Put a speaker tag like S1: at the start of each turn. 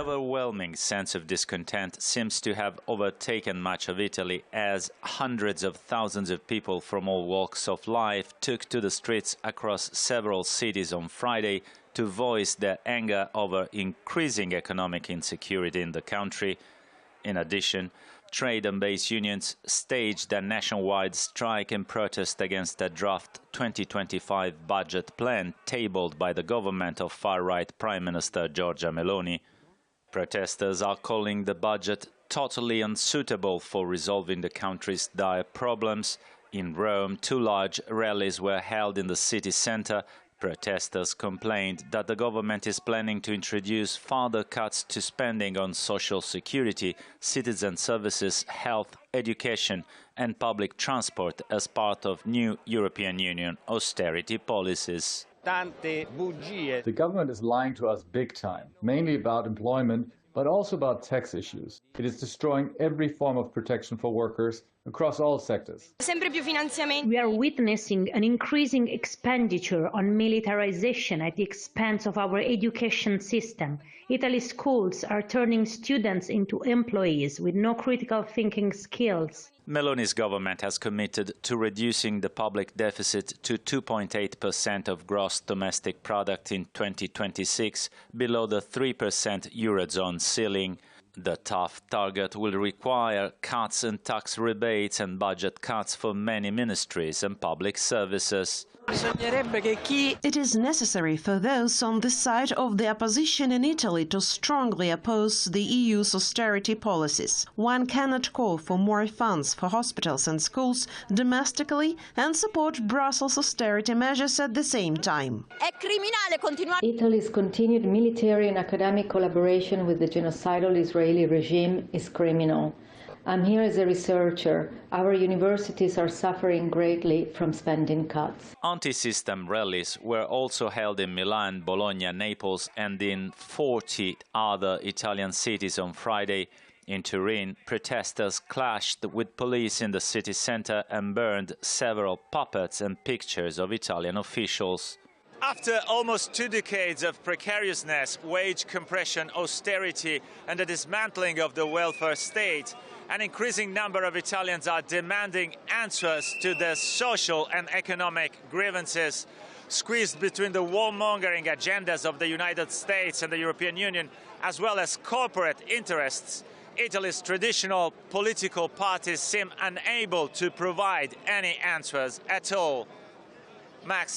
S1: overwhelming sense of discontent seems to have overtaken much of Italy as hundreds of thousands of people from all walks of life took to the streets across several cities on Friday to voice their anger over increasing economic insecurity in the country. In addition, trade and base unions staged a nationwide strike in protest against a draft 2025 budget plan tabled by the government of far-right Prime Minister Giorgia Meloni. Protesters are calling the budget totally unsuitable for resolving the country's dire problems. In Rome, 2 large rallies were held in the city centre. Protesters complained that the government is planning to introduce further cuts to spending on social security, citizen services, health, education and public transport as part of new European Union austerity policies.
S2: The government is lying to us big time, mainly about employment, but also about tax issues. It is destroying every form of protection for workers across all sectors.
S3: We are witnessing an increasing expenditure on militarization at the expense of our education system. Italy's schools are turning students into employees with no critical thinking skills.
S1: Meloni's government has committed to reducing the public deficit to 2.8% of gross domestic product in 2026, below the 3% Eurozone ceiling. The tough target will require cuts in tax rebates and budget cuts for many ministries and public services.
S4: It is necessary for those on the side of the opposition in Italy to strongly oppose the EU's austerity policies. One cannot call for more funds for hospitals and schools domestically and support Brussels' austerity measures at the same time.
S5: Italy's continued military and academic collaboration with the genocidal Israeli regime is criminal. I'm here as a researcher. Our universities are suffering greatly from spending cuts.
S1: Anti-system rallies were also held in Milan, Bologna, Naples and in 40 other Italian cities on Friday. In Turin, protesters clashed with police in the city centre and burned several puppets and pictures of Italian officials. After almost 2 decades of precariousness, wage compression, austerity and the dismantling of the welfare state, an increasing number of Italians are demanding answers to their social and economic grievances. Squeezed between the warmongering agendas of the United States and the European Union, as well as corporate interests, Italy's traditional political parties seem unable to provide any answers at all. Max.